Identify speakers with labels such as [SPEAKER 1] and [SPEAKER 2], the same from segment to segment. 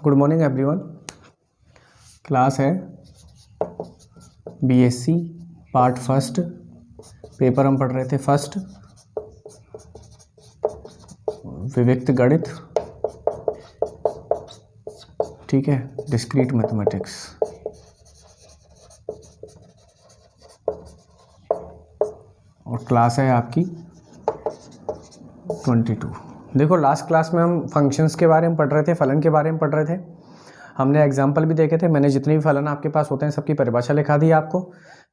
[SPEAKER 1] Good morning everyone. Class है BSc part first. Paper हम पढ़ रहे थे फर्स्ट, विविक्त गणित, ठीक है, डिस्क्रीट मैथमेटिक्स। और क्लास है आपकी 22। देखो लास्ट क्लास में हम फंक्शंस के बारे में पढ़ रहे थे, फलन के बारे में पढ़ रहे थे। हमने एग्जाम्पल भी देखे थे। मैंने जितने भी फलन आपके पास होते हैं सबकी परिभाषा लिखा दी आपको।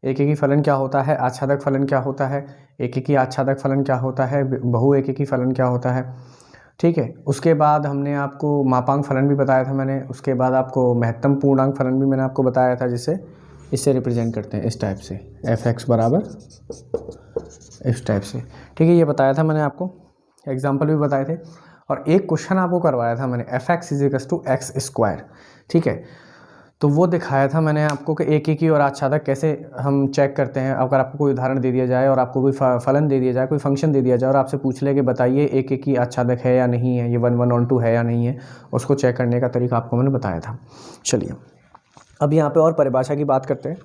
[SPEAKER 1] एक एक ही फलन क्या होता है, आच्छादक फलन क्या होता है, एक एक ही आच्छादक फलन क्या होता है, बहु एक एक ही फलन क्या होता है, ठीक है। उसके बाद हमने आपको मापांक फलन भी बताया था मैंने। उसके बाद आपको महत्तम पूर्णांक फलन भी मैंने आपको बताया था, जिसे इससे रिप्रेजेंट करते हैं इस टाइप से, एफ एक्स बराबर इस टाइप से, ठीक है। ये बताया था मैंने आपको, एग्जाम्पल भी बताए थे। और एक क्वेश्चन आपको करवाया था मैंने, F X is equals to X square, ठीक है। तो वो दिखाया था मैंने आपको कि एक एक ही और आच्छादक कैसे हम चेक करते हैं। अगर आपको कोई उदाहरण दे दिया जाए और आपको कोई फलन दे दिया जाए, कोई फंक्शन दे दिया जाए और आपसे पूछ ले कि बताइए एक एक ही आच्छादक है या नहीं है, ये 1 1 on 2 है या नहीं है, उसको चेक करने का तरीका आपको मैंने बताया था। चलिए अब यहाँ पे और परिभाषा की बात करते हैं,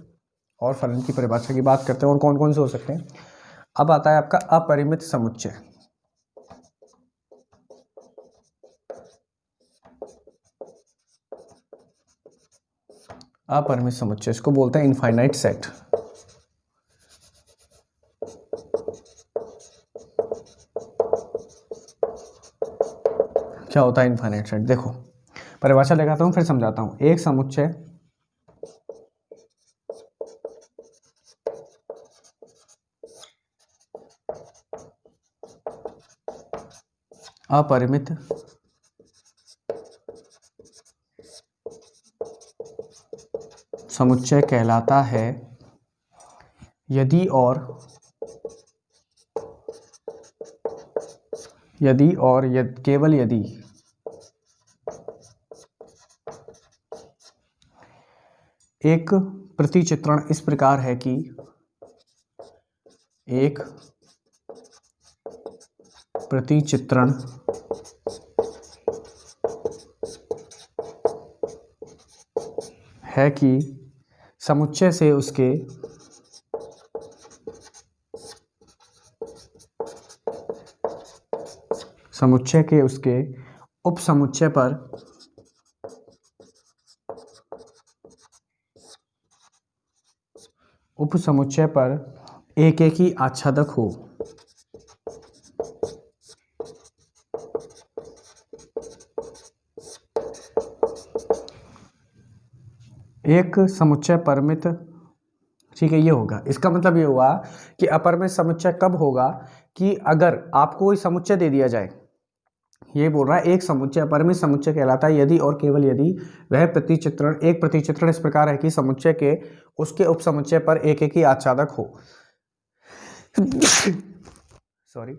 [SPEAKER 1] और फलन की परिभाषा की बात करते हैं, और कौन कौन से हो सकते हैं। अब आता है आपका अपरिमित समुच्चय। अपरिमित समुच्चय, इसको बोलते हैं इनफाइनाइट सेट। क्या होता है इनफाइनाइट सेट? देखो परिभाषा लगाता हूं फिर समझाता हूं। एक समुच्चय अपरिमित समुच्चय कहलाता है यदि और केवल यदि एक प्रतिचित्रण इस प्रकार है कि एक प्रतिचित्रण है कि समुच्चय से उसके उपसमुच्चय पर एक एक ही आच्छादक हो। एक समुच्चय परिमित, ठीक है, ये होगा। इसका मतलब ये हुआ कि अपरिमित समुच्चय कब होगा कि अगर आपको कोई समुच्चय दे दिया जाए। ये बोल रहा है एक समुच्चय अपरिमित समुच्चय कहलाता है यदि और केवल यदि वह एक प्रतिचित्रण इस प्रकार है कि समुच्चय के उसके उपसमुच्चय पर एक एक ही आच्छादक हो। सॉरी,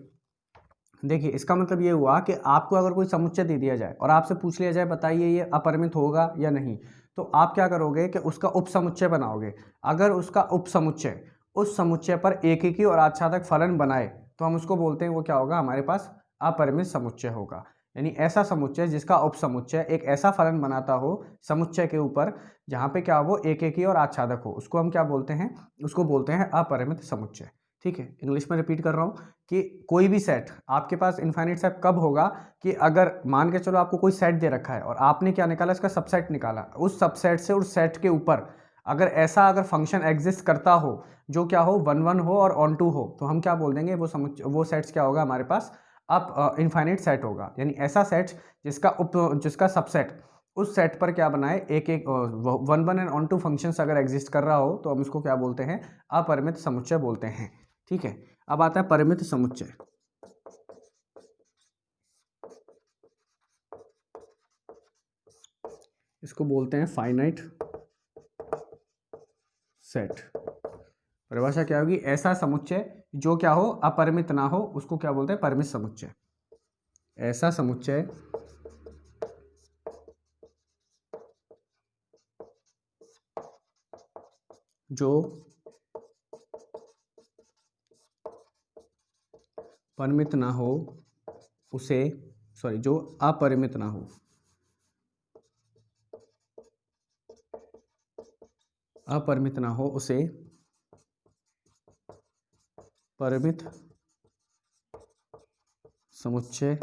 [SPEAKER 1] देखिए इसका मतलब ये हुआ कि आपको अगर कोई समुच्चय दे दिया जाए और आपसे पूछ लिया जाए बताइए ये अपरिमित होगा या नहीं, तो आप क्या करोगे कि उसका उपसमुच्चय बनाओगे। अगर उसका उपसमुच्चय उस समुच्चय पर एक एक ही और आच्छादक फलन बनाए तो हम उसको बोलते हैं, वो क्या होगा, हमारे पास अपरिमित समुच्चय होगा। यानी ऐसा समुच्चय जिसका उपसमुच्चय एक ऐसा फलन बनाता हो समुच्चय के ऊपर जहाँ पे क्या हो, एक एक ही और आच्छादक हो, उसको हम क्या बोलते हैं, उसको बोलते हैं अपरिमित समुच्चय, ठीक है। इंग्लिश में रिपीट कर रहा हूँ कि कोई भी सेट आपके पास इनफाइनाइट सेट कब होगा कि अगर मान के चलो आपको कोई सेट दे रखा है और आपने क्या निकाला, इसका सबसेट निकाला। उस सबसेट से उस सेट के ऊपर अगर फंक्शन एग्जिस्ट करता हो जो क्या हो, 1 1 हो और ऑन 2 हो, तो हम क्या बोल देंगे, वो सेट्स क्या होगा हमारे पास, अब इनफाइनाइट सेट होगा। यानी ऐसा सेट जिसका सबसेट उस सेट पर क्या बनाए, एक एक 1 1 एंड ऑन 2 फंक्शंस अगर एग्जिस्ट कर रहा हो तो हम इसको क्या बोलते हैं, अपरिमित समुच्चय बोलते हैं, ठीक है। अब आता है परिमित समुच्चय। इसको बोलते हैं फाइनाइट सेट। परिभाषा क्या होगी, ऐसा समुच्चय जो क्या हो, अपरिमित ना हो, उसको क्या बोलते हैं, परिमित समुच्चय। ऐसा समुच्चय जो परिमित ना हो जो अपरिमित ना हो अपरिमित ना हो उसे परिमित समुच्चय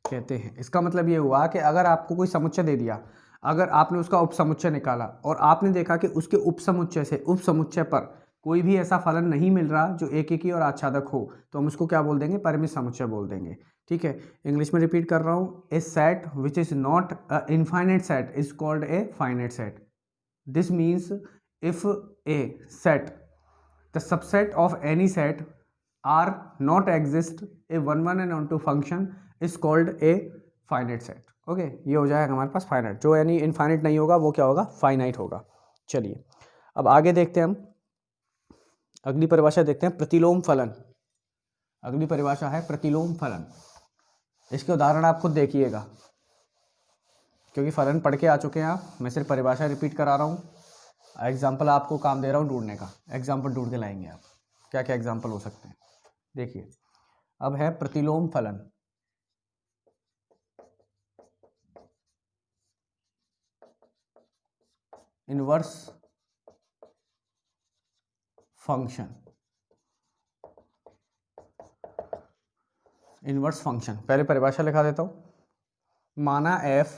[SPEAKER 1] कहते हैं। इसका मतलब ये हुआ कि अगर आपको कोई समुच्चय दे दिया, अगर आपने उसका उपसमुच्चय निकाला और आपने देखा कि उसके उपसमुच्चय से उपसमुच्चय पर कोई भी ऐसा फलन नहीं मिल रहा जो एक एक ही और आच्छादक हो, तो हम उसको क्या बोल देंगे? परिमित समुच्चय बोल देंगे। ठीक है, इंग्लिश में रिपीट कर रहा हूँ, a set which is not infinite set is called a finite set. This means if a set the subset of any set are not exist a one and onto function is called a finite set। Okay, ये हो जाएगा हमारे पास finite. जो यानी infinite नहीं होगा वो क्या होगा? फाइनाइट होगा। चलिए अब आगे देखते हैं, हम अगली परिभाषा देखते हैं, प्रतिलोम फलन। अगली परिभाषा है प्रतिलोम फलन। इसके उदाहरण आप खुद देखिएगा, क्योंकि फलन पढ़ के आ चुके हैं आप, मैं सिर्फ परिभाषा रिपीट करा रहा हूँ। एग्जाम्पल आपको काम दे रहा हूँ ढूंढने का, एग्जाम्पल ढूंढ के लाएंगे आप। क्या क्या एग्जाम्पल हो सकते हैं देखिए। अब है प्रतिलोम फलन। Inverse function. इनवर्स फंक्शन, पहले परिभाषा लिखा देता हूं। माना f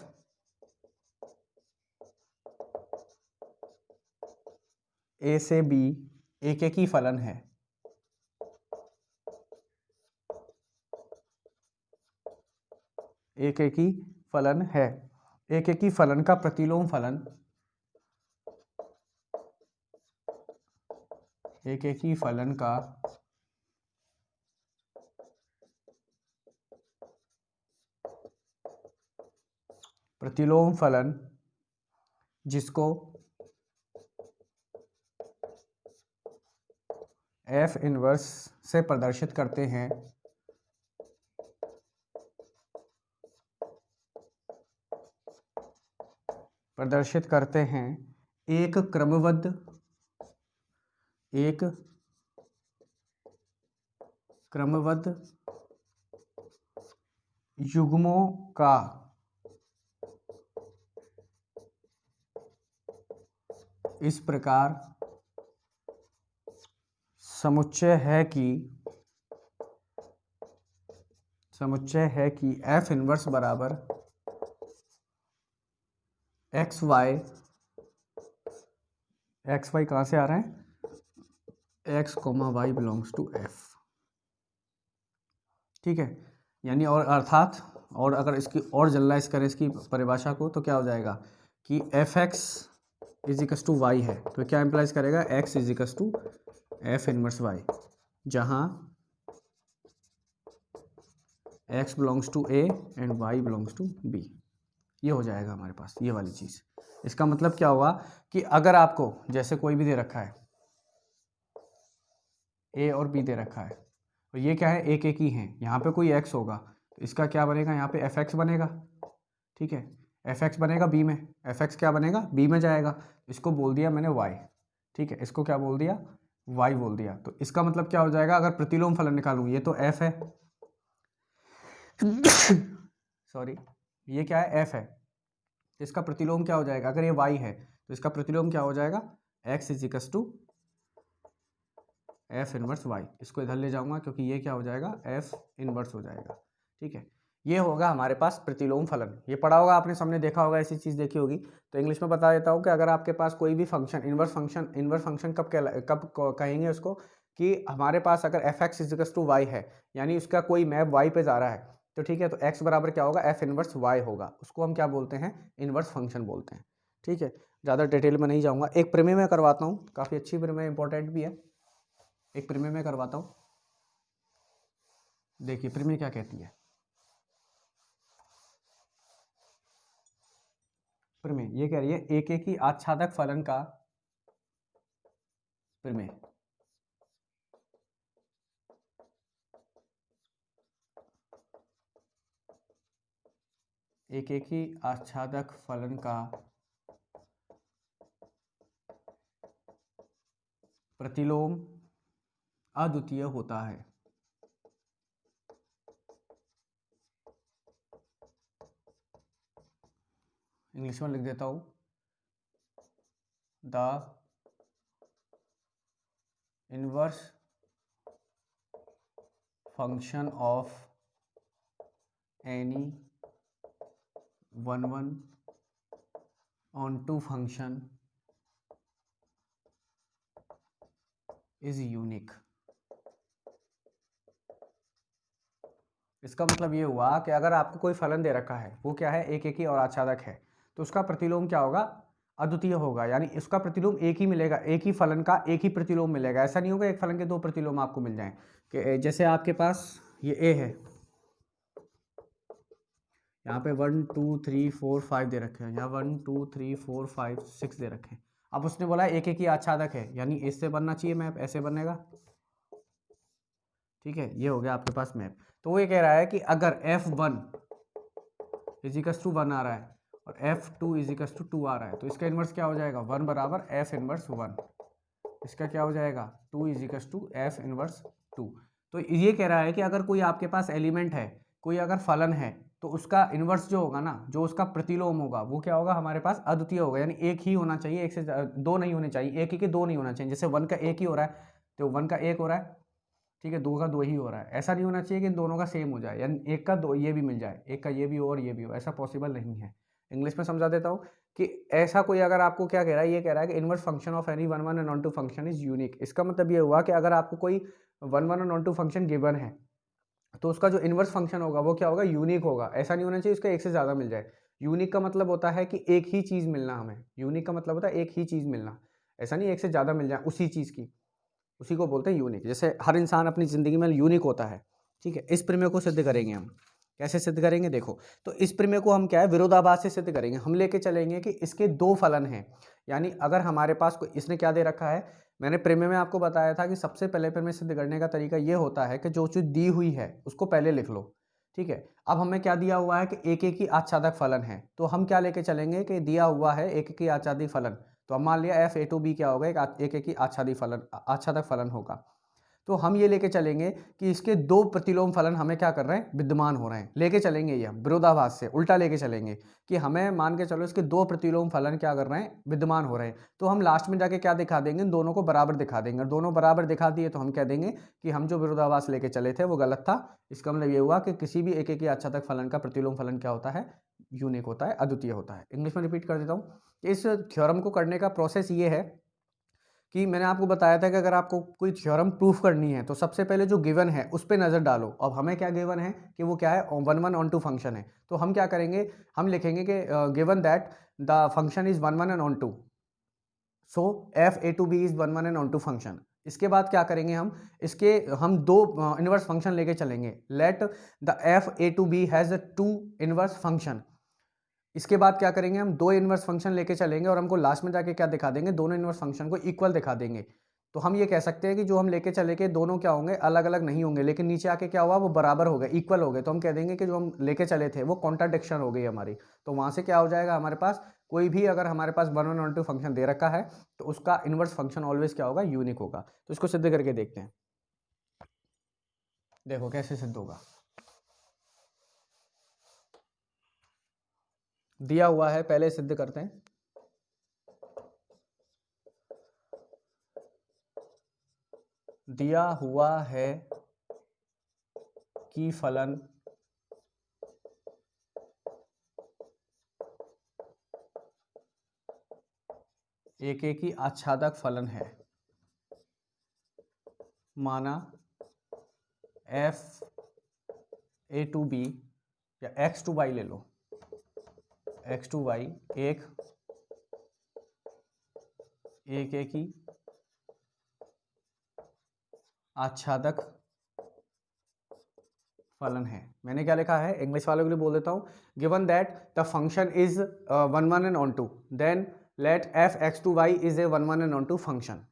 [SPEAKER 1] a से b एक एक ही फलन है, एक एक ही फलन है, एक एक ही फलन का प्रतिलोम फलन, एक एक ही फलन का प्रतिलोम फलन जिसको f इनवर्स से प्रदर्शित करते हैं, प्रदर्शित करते हैं एक क्रमबद्ध, एक क्रमबद्ध युग्मों का इस प्रकार समुच्चय है कि f इनवर्स बराबर एक्स वाई कहाँ से आ रहा है? x, y belongs to f। ठीक है, यानी और अर्थात, और अगर इसकी और जनरलाइज करें इसकी परिभाषा को, तो क्या हो जाएगा कि f x is equal to y है, तो क्या इम्प्लाइज करेगा? x is equal to f inverse y, जहाँ x belongs to a and y belongs to b। ये हो जाएगा हमारे पास ये वाली चीज़। इसका मतलब क्या हुआ कि अगर आपको जैसे कोई भी दे रखा है, a और b दे रखा है, तो ये क्या है? एक एक ही हैं, यहाँ पे कोई x होगा तो इसका क्या बनेगा? यहाँ पे एफ एक्स बनेगा। ठीक है, एफ एक्स बनेगा b में, एफ एक्स क्या बनेगा? b में जाएगा, इसको बोल दिया मैंने y। ठीक है, इसको क्या बोल दिया? y बोल दिया। तो इसका मतलब क्या हो जाएगा? अगर प्रतिलोम फलन निकालूं, ये तो f है सॉरी, ये क्या है? f है, तो इसका प्रतिलोम क्या हो जाएगा? अगर ये y है तो इसका प्रतिलोम क्या हो जाएगा? x is equal to f inverse y. इसको इधर ले जाऊंगा क्योंकि ये क्या हो जाएगा? एफ इनवर्स हो जाएगा। ठीक है, ये होगा हमारे पास प्रतिलोम फलन। ये पढ़ा होगा आपने, सामने देखा होगा, ऐसी चीज़ देखी होगी। तो इंग्लिश में बता देता हूँ कि अगर आपके पास कोई भी फंक्शन, इनवर्स फंक्शन कब कहेंगे उसको? कि हमारे पास अगर F x is equal to y है, यानी उसका कोई मैप वाई पे जा रहा है, तो ठीक है, तो एक्स बराबर क्या होगा? एफ इनवर्स वाई होगा। उसको हम क्या बोलते हैं? इनवर्स फंक्शन बोलते हैं। ठीक है, ज़्यादा डिटेल में नहीं जाऊँगा, एक प्रमेय में करवाता हूँ, काफ़ी अच्छी प्रमेय, इंपॉर्टेंट भी है, एक प्रमेय में करवाता हूँ। देखिए प्रमेय क्या कहती है। प्रमेय ये कह रही है एक एक ही आच्छादक फलन का प्रमेय, एक एक ही आच्छादक फलन का प्रतिलोम अद्वितीय होता है। इंग्लिश में लिख देता हूँ, the inverse function of any one onto function is unique. इसका मतलब ये हुआ कि अगर आपको कोई फलन दे रखा है, वो क्या है, एक एकी और आच्छादक है, तो उसका प्रतिलोम क्या होगा, अद्वितीय होगा। यानी इसका प्रतिलोम एक ही मिलेगा, एक ही फलन का एक ही प्रतिलोम मिलेगा। ऐसा नहीं होगा एक फलन के दो प्रतिलोम आपको मिल जाएं। कि जैसे आपके पास ये ए है, यहाँ पे 1 2 3 4 5 दे रखे हैं, यहाँ 1 2 3 4 5 6 दे रखे हैं। अब उसने बोला एक एक ही आच्छादक है, यानी इससे बनना चाहिए मैप, ऐसे बनेगा। ठीक है, ये हो गया आपके पास मैप। तो वो ये कह रहा है कि अगर F1 इजिकस टू 1 आ रहा है और F2 इजिकस टू 2 आ रहा है, तो इसका इन्वर्स क्या हो जाएगा, 1 बराबर F इन्वर्स 1। इसका क्या हो जाएगा, 2 इजिकस टू F इन्वर्स 2। तो ये कह रहा है कि अगर कोई आपके पास एलिमेंट है, कोई अगर फलन है, तो उसका इन्वर्स जो होगा ना, जो उसका प्रतिलोम होगा, वो क्या होगा, हमारे पास अद्वितीय होगा। यानी एक ही होना चाहिए, एक से दो नहीं होने चाहिए, एक ही के दो नहीं होना चाहिए। जैसे 1 का एक ही हो रहा है, तो 1 का एक हो रहा है, ठीक है, 2 का 2 ही हो रहा है। ऐसा नहीं होना चाहिए कि इन दोनों का सेम हो जाए, यानी एक का दो ये भी मिल जाए, एक का ये भी हो और ये भी हो, ऐसा पॉसिबल नहीं है। इंग्लिश में समझा देता हूँ कि ऐसा कोई अगर आपको क्या कह रहा है, ये कह रहा है कि inverse function of any one and onto function is unique. इसका मतलब ये हुआ कि अगर आपको कोई one and onto function given है, तो उसका जो इनवर्स फंक्शन होगा वो क्या होगा, यूनिक होगा। ऐसा नहीं होना चाहिए उसका एक से ज़्यादा मिल जाए। यूनिक का मतलब होता है कि एक ही चीज़ मिलना, हमें यूनिक का मतलब होता है एक ही चीज़ मिलना, ऐसा नहीं एक से ज़्यादा मिल जाए उसी चीज़ की, उसी को बोलते हैं यूनिक। जैसे हर इंसान अपनी ज़िंदगी में यूनिक होता है। ठीक है, इस प्रमेय को सिद्ध करेंगे हम। कैसे सिद्ध करेंगे, देखो, तो इस प्रमेय को हम क्या है, विरोधाभास से सिद्ध करेंगे। हम लेके चलेंगे कि इसके दो फलन हैं। यानी अगर हमारे पास कोई, इसने क्या दे रखा है, मैंने प्रमेय में आपको बताया था कि सबसे पहले प्रमेय सिद्ध करने का तरीका ये होता है कि जो चीज़ दी हुई है उसको पहले लिख लो। ठीक है, अब हमें क्या दिया हुआ है कि एक एक ही आच्छादक फलन है, तो हम क्या लेके चलेंगे कि दिया हुआ है एक एक ही आच्छादित फलन। तो अब मान लिया F(a2b) क्या होगा, एक एक ही आच्छादक फलन होगा। तो हम ये लेके चलेंगे कि इसके दो प्रतिलोम फलन हमें क्या कर रहे हैं, विद्यमान हो रहे हैं। लेके चलेंगे ये हम विरोधाभास से उल्टा लेके चलेंगे कि हमें मान के चलो इसके दो प्रतिलोम फलन क्या कर रहे हैं, विद्यमान हो रहे हैं। तो हम लास्ट में जाके क्या दिखा देंगे, दोनों को बराबर दिखा देंगे। और दोनों बराबर दिखा दिए तो हम कह देंगे कि हम जो विरोधाभास लेके चले थे वो गलत था। इसका मतलब ये हुआ कि किसी भी एक एक ही आच्छादक फलन का प्रतिलोम फलन क्या होता है, यूनिक होता है, अद्वितीय होता है। इंग्लिश में रिपीट कर देता हूँ। इस थ्योरम को करने का प्रोसेस ये है कि मैंने आपको बताया था कि अगर आपको कोई थ्योरम प्रूफ करनी है तो सबसे पहले जो गिवन है उस पर नज़र डालो। अब हमें क्या गिवन है कि वो क्या है, वन ऑन टू फंक्शन है। तो हम क्या करेंगे, हम लिखेंगे कि given that the function is one and onto, so F(a2b) is one and onto function. इसके बाद क्या करेंगे, हम दो इनवर्स फंक्शन लेके चलेंगे। Let the F(a2b) has two inverse function. इसके बाद क्या करेंगे, हम दो इनवर्स फंक्शन लेके चलेंगे और हमको लास्ट में जाके क्या दिखा देंगे, दोनों इनवर्स फंक्शन को इक्वल दिखा देंगे। तो हम ये कह सकते हैं कि जो हम लेके चले के दोनों क्या होंगे, अलग अलग नहीं होंगे, लेकिन नीचे आके क्या हुआ, वो बराबर हो गए, इक्वल हो गए। तो हम कह देंगे कि जो हम लेके चले थे वो कॉन्ट्राडिक्शन हो गई हमारी। तो वहां से क्या हो जाएगा, हमारे पास कोई भी अगर हमारे पास वन ऑन टू फंक्शन दे रखा है तो उसका इनवर्स फंक्शन ऑलवेज क्या होगा, यूनिक होगा। तो इसको सिद्ध करके देखते हैं, देखो कैसे सिद्ध होगा। दिया हुआ है, पहले सिद्ध करते हैं। दिया हुआ है कि फलन एक एक ही आच्छादक फलन है, माना F(a2b) या x2y ले लो, x2y एक ही आच्छादक फलन है। मैंने क्या लिखा है, इंग्लिश वालों के लिए बोल देता हूँ। Given that the function is one and onto, then let F(x2y) is a one and onto function.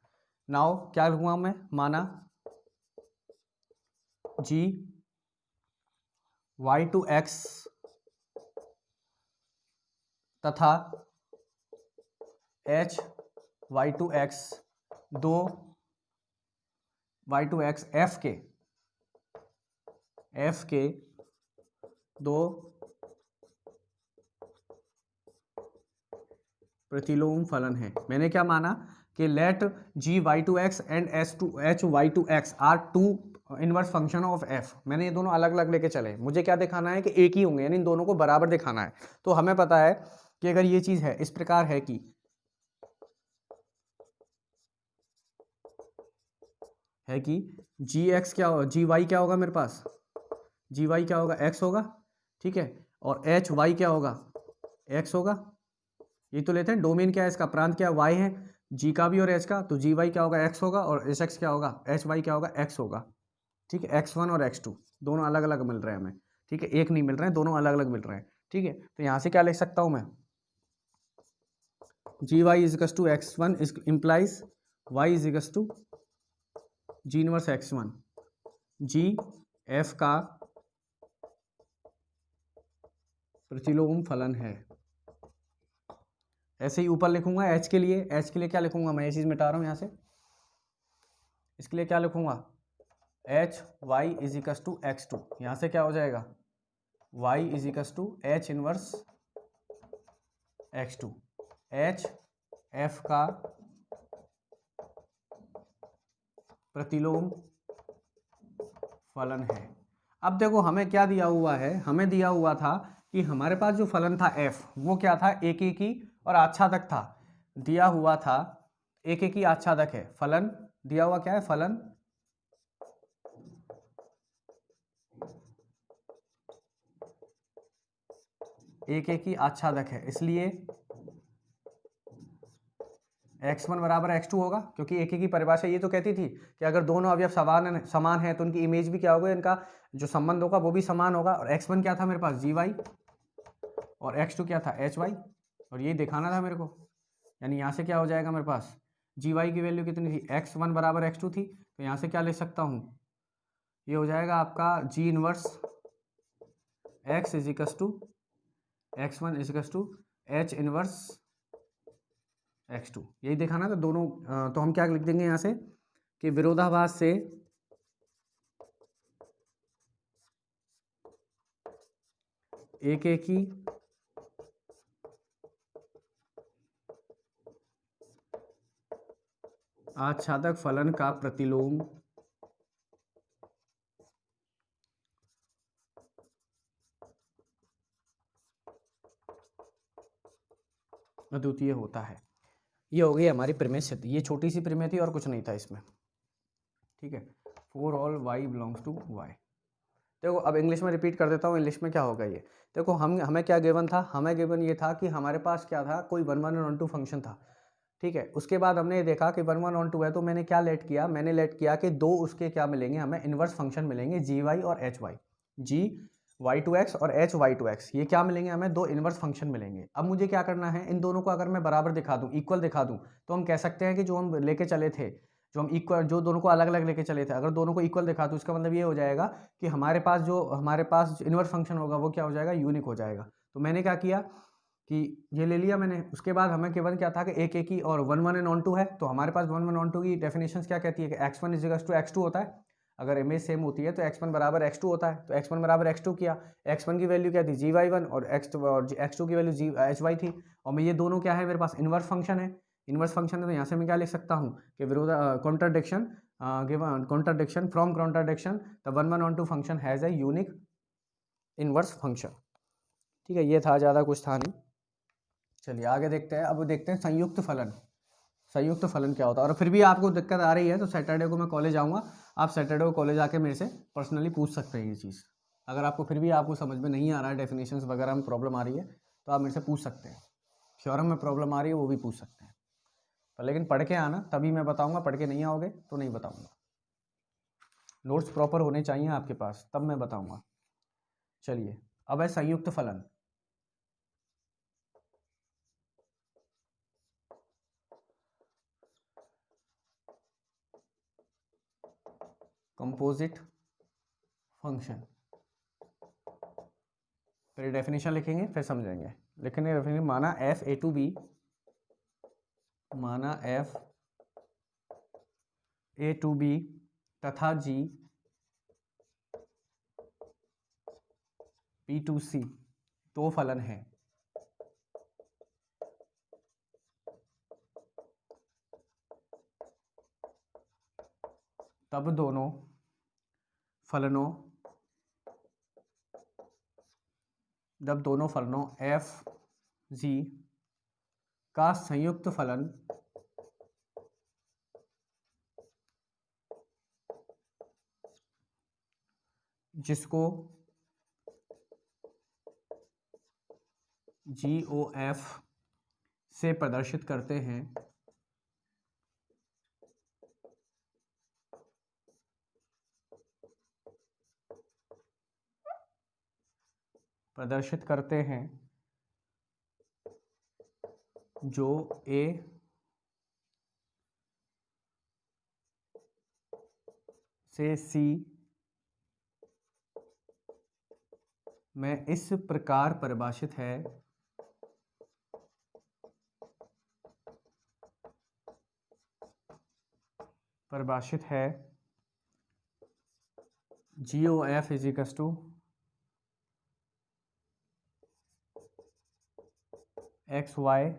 [SPEAKER 1] Now क्या लूंगा मैं, माना g y(x) तथा h(y(x) दो y(x) f के दो प्रतिलोम फलन है। मैंने क्या माना कि let G Y to X and H Y to X are two inverse function of F. मैंने ये दोनों अलग अलग लेके चले, मुझे क्या दिखाना है कि एक ही होंगे, यानी इन दोनों को बराबर दिखाना है। तो हमें पता है कि अगर ये चीज है इस प्रकार है कि जी एक्स क्या होगा, जी वाई क्या होगा मेरे पास, जी वाई क्या होगा, एक्स होगा, ठीक है, और एच वाई क्या होगा, एक्स होगा। ये तो लेते हैं डोमेन क्या है इसका, प्रांत क्या वाई है, जी का भी और एच का, तो जी वाई क्या होगा, एक्स होगा, और एच एक्स क्या होगा, एच वाई क्या होगा, एक्स होगा। ठीक है, एक्स वन और एक्स टू दोनों अलग अलग मिल रहे हैं हमें, ठीक है, एक नहीं मिल रहे हैं, दोनों अलग अलग मिल रहे हैं। ठीक है, तो यहाँ से क्या लिख सकता हूँ मैं, g y is equal to x one implies y is equal to g inverse x one, g f का प्रतिलोम फलन है। ऐसे ही ऊपर लिखूंगा एच के लिए, एच के लिए क्या लिखूंगा मैं, ये चीज मिटा रहा हूं यहां से, इसके लिए क्या लिखूंगा, h y is equal to x two, यहां से क्या हो जाएगा, y is equal to h inverse x two, h f का प्रतिलोम फलन है। अब देखो हमें क्या दिया हुआ है, हमें दिया हुआ था कि हमारे पास जो फलन था एफ वो क्या था, एक एक ही और आच्छादक था, दिया हुआ था एक एक ही आच्छादक है, फलन दिया हुआ क्या है, फलन एक एक ही आच्छादक है, इसलिए x1 बराबर x2 होगा, क्योंकि एक एक ही परिभाषा ये तो कहती थी कि अगर दोनों अवयव समान है तो उनकी इमेज भी क्या होगा, इनका जो संबंध होगा वो भी समान होगा। और x1 क्या था मेरे पास, जी वाई, और x2 क्या था, एच वाई, और ये दिखाना था मेरे को। यानी यहाँ से क्या हो जाएगा मेरे पास, जी वाई की वैल्यू कितनी थी, x1 बराबर x2 थी, तो यहाँ से क्या लिख सकता हूँ, ये हो जाएगा आपका g inverse x is equal to x1 is equal to h inverse x2, यही दिखाना था दोनों। तो हम क्या लिख देंगे यहाँ से कि विरोधाभास से एक एक ही आच्छादक फलन का प्रतिलोम अद्वितीय होता है। ये हो गई हमारी प्रमेय सिद्ध, ये छोटी सी प्रमेय थी और कुछ नहीं था इसमें। ठीक है, for all Y belongs to Y. देखो अब इंग्लिश में रिपीट कर देता हूँ, इंग्लिश में क्या होगा ये, देखो हमें क्या गिवन था, हमें गिवन ये था कि हमारे पास क्या था, कोई 1 1 और 1 2 फंक्शन था। ठीक है, उसके बाद हमने ये देखा कि 1 1 और 2 है, तो मैंने क्या लेट किया, मैंने लेट किया कि दो उसके क्या मिलेंगे, हमें इनवर्स फंक्शन मिलेंगे, जी वाई और H Y, G Y to X और एच वाई टू एक्स, ये क्या मिलेंगे हमें, दो इनवर्स फंक्शन मिलेंगे। अब मुझे क्या करना है, इन दोनों को अगर मैं बराबर दिखा दूं, इक्वल दिखा दूं, तो हम कह सकते हैं कि जो हम लेके चले थे, जो हम इक्वल, जो दोनों को अलग अलग लेके चले थे, अगर दोनों को इक्वल दिखा दूं, इसका मतलब ये हो जाएगा कि हमारे पास जो इनवर्स फंक्शन होगा वो क्या हो जाएगा, यूनिक हो जाएगा। तो मैंने क्या किया कि ये ले लिया मैंने, उसके बाद हमें केवल क्या था कि एक एक ही और 1 1 एंड ऑन 2 है, तो हमारे पास 1 1 ऑन 2 की डेफिनेशन क्या कहती है कि x1 इजिकल्स टू x2 होता है, अगर इमेज सेम होती है तो x1 बराबर x2 होता है, तो x1 बराबर x2 किया, x1 की वैल्यू क्या थी, जी वाई वन, और x2 की वैल्यू जी एच वाई थी, और मैं ये दोनों क्या है मेरे पास इनवर्स फंक्शन है, इनवर्स फंक्शन है, तो यहाँ से मैं क्या लिख सकता हूँ कि विरोध contradiction given contradiction from contradiction the 1 1 on 2 function has a unique inverse function. ठीक है, ये था, ज़्यादा कुछ था नहीं। चलिए आगे देखते हैं, अब देखते हैं संयुक्त फलन, संयुक्त फलन क्या होता है। और फिर भी आपको दिक्कत आ रही है तो सैटरडे को मैं कॉलेज आऊँगा, आप सैटरडे को कॉलेज आके मेरे से पर्सनली पूछ सकते हैं ये चीज़। अगर आपको फिर भी आपको समझ में नहीं आ रहा है, डेफिनेशंस वगैरह में प्रॉब्लम आ रही है, तो आप मेरे से पूछ सकते हैं, थ्योरम में प्रॉब्लम आ रही है वो भी पूछ सकते हैं, पर लेकिन पढ़ के आना, तभी मैं बताऊँगा, पढ़ के नहीं आओगे तो नहीं बताऊँगा। नोट्स प्रॉपर होने चाहिए आपके पास, तब मैं बताऊँगा। चलिए अब है संयुक्त फलन। कंपोजिट फंक्शन, फिर डेफिनेशन लिखेंगे फिर समझेंगे। लिखने डेफिनेशन, माना एफ ए टू बी, माना एफ ए टू बी तथा जी पी टू सी दो फलन है, तब दोनों फलनों एफ जी का संयुक्त फलन जिसको GOF से प्रदर्शित करते हैं, जो A से C में इस प्रकार परिभाषित है GOF is equal to XY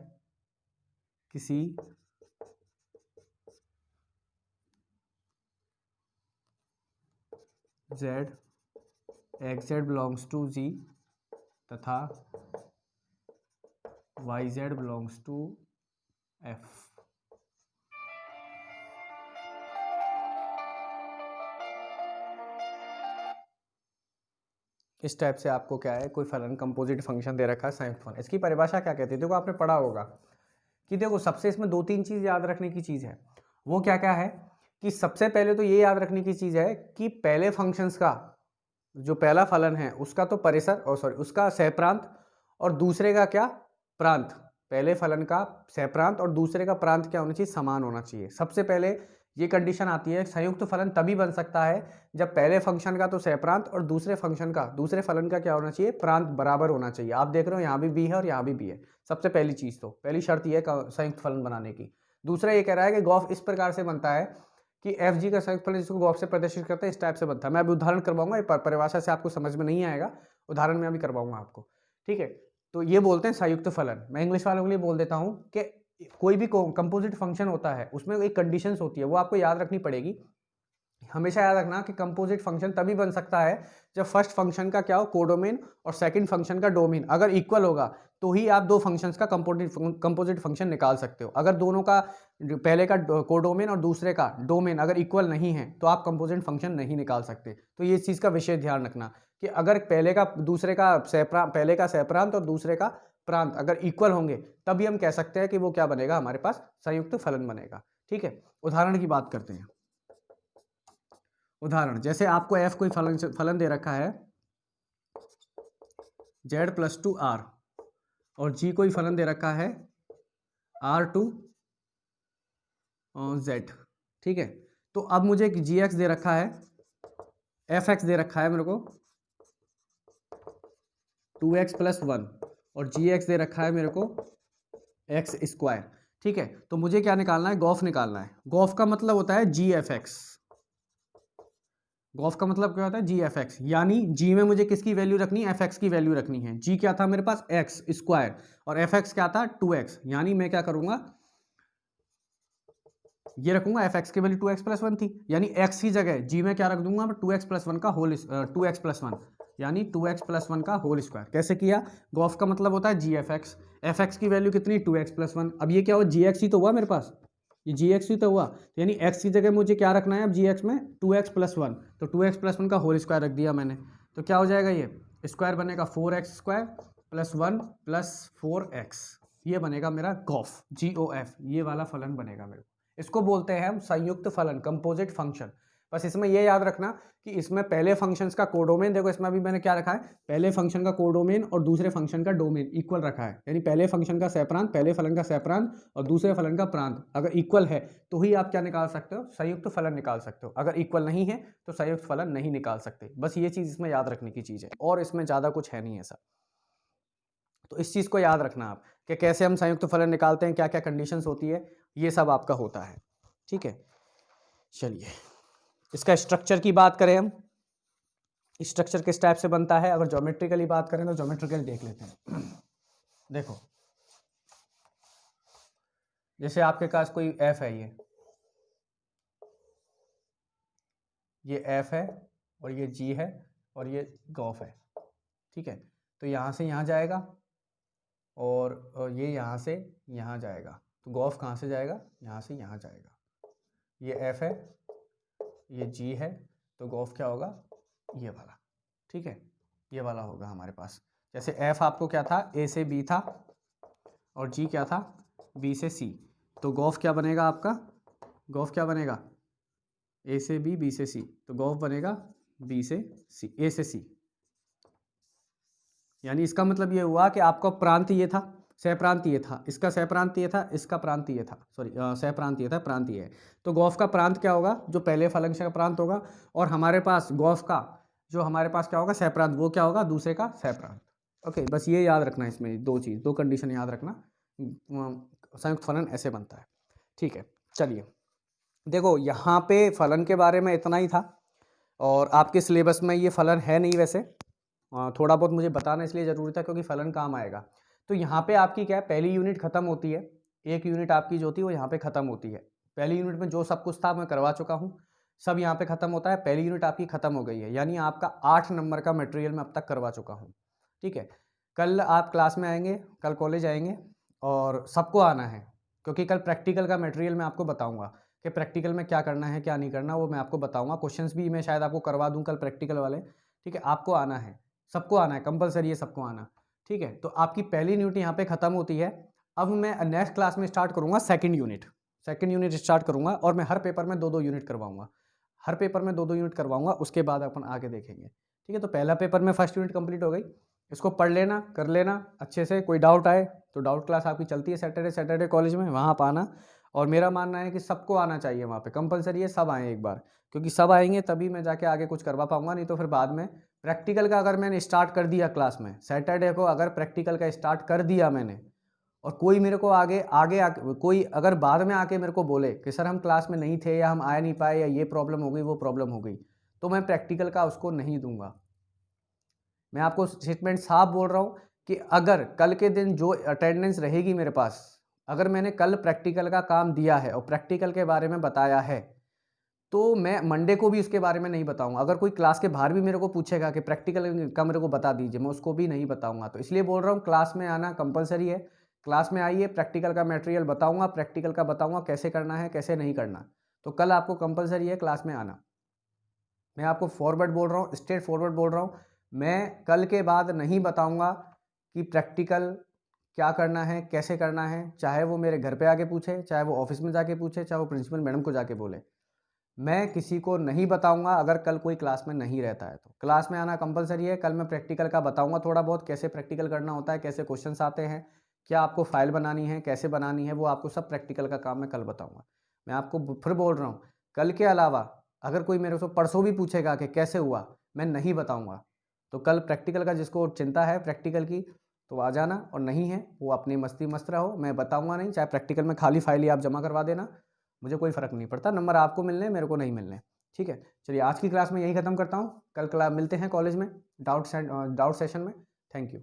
[SPEAKER 1] किसी Z XZ belongs to G तथा YZ बिलोंग्स टू F। इस टाइप से आपको क्या है, कोई फलन कंपोजिट फंक्शन दे रखा है संयुक्त फलन, इसकी परिभाषा क्या कहती है? देखो आपने पढ़ा होगा कि देखो सबसे इसमें दो तीन चीज़ याद रखने की चीज़ है। वो क्या क्या है कि सबसे पहले तो ये याद रखने की चीज़ है कि पहले फंक्शंस का जो पहला फलन है उसका तो परिसर और सॉरी उसका सहप्रांत और दूसरे का क्या प्रांत, पहले फलन का सहप्रांत और दूसरे का प्रांत क्या होना चाहिए, समान होना चाहिए। सबसे पहले ये कंडीशन आती है, संयुक्त फलन तभी बन सकता है जब पहले फंक्शन का तो सहप्रांत और दूसरे फंक्शन का दूसरे फलन का क्या होना चाहिए, प्रांत बराबर होना चाहिए। आप देख रहे हो यहाँ भी बी है और यहाँ भी बी है। सबसे पहली चीज़ तो पहली शर्त ये है संयुक्त फलन बनाने की। दूसरा ये कह रहा है कि गॉफ इस प्रकार से बनता है कि एफ जी का संयुक्त फलन जिसको गॉफ से प्रदर्शित करते हैं इस टाइप से बनता है। मैं अभी उदाहरण करवाऊंगा, परिभाषा से आपको समझ में नहीं आएगा, उदाहरण में अभी करवाऊंगा आपको, ठीक है। तो ये बोलते हैं संयुक्त फलन। मैं इंग्लिश वालों के लिए बोल देता हूँ कि कोई भी कंपोजिट फंक्शन होता है उसमें एक कंडीशंस होती है, वो आपको याद रखनी पड़ेगी। हमेशा याद रखना कि कंपोजिट फंक्शन तभी बन सकता है जब फर्स्ट फंक्शन का क्या हो, कोडोमेन, और सेकंड फंक्शन का डोमेन अगर इक्वल होगा तो ही आप दो फंक्शंस का कंपोजिट फंक्शन निकाल सकते हो। अगर दोनों का पहले का कोडोमेन और दूसरे का डोमेन अगर इक्वल नहीं है तो आप कंपोजिट फंक्शन नहीं निकाल सकते। तो ये चीज़ का विशेष ध्यान रखना कि अगर पहले का सहप्रांत और दूसरे का प्रांत अगर इक्वल होंगे तभी हम कह सकते हैं कि वो क्या बनेगा, हमारे पास संयुक्त फलन बनेगा। ठीक है, उदाहरण की बात करते हैं। उदाहरण जैसे आपको f कोई फलन दे रखा है z प्लस टू आर और g कोई फलन दे रखा है r टू z। ठीक है, तो अब मुझे gx दे रखा है, fx दे रखा है मेरे को 2x प्लस 1 और gx दे रखा है मेरे को x स्क्वायर। ठीक है, तो मुझे क्या निकालना है, गॉफ निकालना है। गॉफ का मतलब होता है gfx। गॉफ का मतलब क्या होता है, gfx, यानी g में मुझे किसकी वैल्यू रखनी है, fx की वैल्यू रखनी है। g क्या था मेरे पास, x स्क्वायर, और fx क्या था 2x, यानी मैं क्या करूंगा, ये रखूंगा fx की वैल्यू 2x प्लस 1 थी, यानी x की जगह g में क्या रख दूंगा, 2x प्लस 1 का होल 2x प्लस 1 यानी 2x प्लस 1 का होल स्क्वायर। कैसे किया, गॉफ का मतलब होता है gfx, fx की वैल्यू कितनी 2x प्लस 1। अब ये क्या हुआ, gx ही तो हुआ मेरे पास, ये gx ही तो हुआ, यानी x की जगह मुझे क्या रखना है अब gx में 2x प्लस 1, तो 2x प्लस 1 का होल स्क्वायर रख दिया मैंने। तो क्या हो जाएगा, ये स्क्वायर बनेगा 4x square plus 1 plus 4x, ये बनेगा मेरा गॉफ, GOF, ये वाला फलन बनेगा मेरे को। इसको बोलते हैं हम संयुक्त फलन, कंपोजिट फंक्शन। बस इसमें यह याद रखना कि इसमें पहले फंक्शंस का कोडोमेन, देखो इसमें अभी मैंने क्या रखा है, पहले फंक्शन का कोडोमेन और दूसरे फंक्शन का डोमेन इक्वल रखा है, यानी पहले फंक्शन का सहप्रांत, पहले फलन का सहप्रांत और दूसरे फलन का प्रांत अगर इक्वल है तो ही आप क्या निकाल सकते हो, संयुक्त फलन निकाल सकते हो। अगर इक्वल नहीं है तो संयुक्त फलन नहीं निकाल सकते। बस ये चीज इसमें याद रखने की चीज है, और इसमें ज्यादा कुछ है नहीं ऐसा। तो इस चीज को याद रखना आप कि कैसे हम संयुक्त फलन निकालते हैं, क्या क्या कंडीशंस होती है, ये सब आपका होता है। ठीक है, चलिए इसका स्ट्रक्चर की बात करें हम, स्ट्रक्चर किस टाइप से बनता है। अगर ज्योमेट्रिकली बात करें तो ज्योमेट्रिकली देख लेते हैं। देखो जैसे आपके पास कोई एफ है, ये एफ है और ये जी है और ये गॉफ है, ठीक है। तो यहाँ से यहाँ जाएगा और ये यहाँ से यहाँ जाएगा, तो गॉफ कहाँ से जाएगा, यहाँ से यहाँ जाएगा। ये एफ है, ये जी है, तो गॉफ क्या होगा, ये वाला, ठीक है, ये वाला होगा हमारे पास। जैसे एफ आपको क्या था, ए से बी था और जी क्या था, बी से सी, तो गॉफ क्या बनेगा आपका, गॉफ क्या बनेगा, ए से बी, बी से सी, तो गॉफ बनेगा बी से सी, ए से सी। यानी इसका मतलब ये हुआ कि आपका प्रांत ये था, सह प्रांत ये था, इसका सह प्रांत ये था, इसका प्रांत ये था, सॉरी सह प्रांत ये था, प्रांत ये है। तो गॉफ का प्रांत क्या होगा, जो पहले फलंश का प्रांत होगा, और हमारे पास गॉफ का जो हमारे पास क्या होगा, सह प्रांत, वो क्या होगा, दूसरे का सह प्रांत। ओके, बस ये याद रखना, इसमें दो चीज़, दो कंडीशन याद रखना, संयुक्त फलन ऐसे बनता है, ठीक है। चलिए देखो, यहाँ पे फलन के बारे में इतना ही था, और आपके सिलेबस में ये फलन है नहीं वैसे, थोड़ा बहुत मुझे बताना इसलिए ज़रूरी था क्योंकि फलन काम आएगा। तो यहाँ पे आपकी क्या है, पहली यूनिट खत्म होती है, एक यूनिट आपकी जो होती है वो यहाँ पे खत्म होती है। पहली यूनिट में जो सब कुछ था मैं करवा चुका हूँ, सब यहाँ पे खत्म होता है, पहली यूनिट आपकी खत्म हो गई है, यानी आपका 8 नंबर का मटेरियल मैं अब तक करवा चुका हूँ, ठीक है। कल आप क्लास में आएंगे, कल कॉलेज आएंगे और सबको आना है, क्योंकि कल प्रैक्टिकल का मटेरियल मैं आपको बताऊँगा कि प्रैक्टिकल में क्या करना है क्या नहीं करना, वो मैं आपको बताऊँगा। क्वेश्चंस भी मैं शायद आपको करवा दूँ कल प्रैक्टिकल वाले, ठीक है। आपको आना है, सबको आना है, कंपलसरी है सबको आना, ठीक है। तो आपकी पहली यूनिट यहाँ पे खत्म होती है। अब मैं नेक्स्ट क्लास में स्टार्ट करूँगा सेकंड यूनिट स्टार्ट करूँगा, और मैं हर पेपर में 2-2 यूनिट करवाऊँगा, हर पेपर में 2-2 यूनिट करवाऊँगा, उसके बाद अपन आगे देखेंगे, ठीक है। तो पहला पेपर में फर्स्ट यूनिट कंप्लीट हो गई, इसको पढ़ लेना, कर लेना अच्छे से। कोई डाउट आए तो डाउट क्लास आपकी चलती है सैटरडे कॉलेज में, वहाँ आप आना। और मेरा मानना है कि सबको आना चाहिए वहाँ पे, कंपलसरी है, सब आएँ एक बार, क्योंकि सब आएंगे तभी मैं जाके आगे कुछ करवा पाऊँगा, नहीं तो फिर बाद में प्रैक्टिकल का अगर मैंने स्टार्ट कर दिया क्लास में, सैटरडे को अगर प्रैक्टिकल का स्टार्ट कर दिया मैंने, और कोई मेरे को कोई अगर बाद में आके मेरे को बोले कि सर हम क्लास में नहीं थे या हम आ नहीं पाए या ये प्रॉब्लम हो गई वो प्रॉब्लम हो गई, तो मैं प्रैक्टिकल का उसको नहीं दूंगा। मैं आपको स्टेटमेंट साफ बोल रहा हूँ कि अगर कल के दिन जो अटेंडेंस रहेगी मेरे पास, अगर मैंने कल प्रैक्टिकल का काम दिया है और प्रैक्टिकल के बारे में बताया है, तो मैं मंडे को भी इसके बारे में नहीं बताऊंगा। अगर कोई क्लास के बाहर भी मेरे को पूछेगा कि प्रैक्टिकल का मेरे को बता दीजिए, मैं उसको भी नहीं बताऊंगा। तो इसलिए बोल रहा हूँ क्लास में आना कंपलसरी है, क्लास में आइए, प्रैक्टिकल का मटेरियल बताऊंगा, प्रैक्टिकल का बताऊंगा कैसे करना है कैसे नहीं करना। तो कल आपको कंपलसरी है क्लास में आना। मैं आपको फॉरवर्ड बोल रहा हूँ, स्ट्रेट फॉरवर्ड बोल रहा हूँ, मैं कल के बाद नहीं बताऊँगा कि प्रैक्टिकल क्या करना है कैसे करना है, चाहे वो मेरे घर पे आके पूछे, चाहे वो ऑफिस में जाके पूछे, चाहे वो प्रिंसिपल मैडम को जाके बोले, मैं किसी को नहीं बताऊंगा अगर कल कोई क्लास में नहीं रहता है। तो क्लास में आना कंपलसरी है। कल मैं प्रैक्टिकल का बताऊंगा थोड़ा बहुत, कैसे प्रैक्टिकल करना होता है, कैसे क्वेश्चंस आते हैं, क्या आपको फाइल बनानी है, कैसे बनानी है, वो आपको सब प्रैक्टिकल का काम मैं कल बताऊंगा। मैं आपको फिर बोल रहा हूँ, कल के अलावा अगर कोई मेरे से परसों भी पूछेगा कि कैसे हुआ, मैं नहीं बताऊँगा। तो कल प्रैक्टिकल का जिसको चिंता है प्रैक्टिकल की, तो आ जाना, और नहीं है वो अपनी मस्ती मस्त रहो, मैं बताऊँगा नहीं। चाहे प्रैक्टिकल में खाली फाइल ही आप जमा करवा देना, मुझे कोई फ़र्क नहीं पड़ता, नंबर आपको मिलने मेरे को नहीं मिलने, ठीक है। चलिए आज की क्लास में यही ख़त्म करता हूँ, कल मिलते हैं कॉलेज में डाउट सेशन में। Thank you.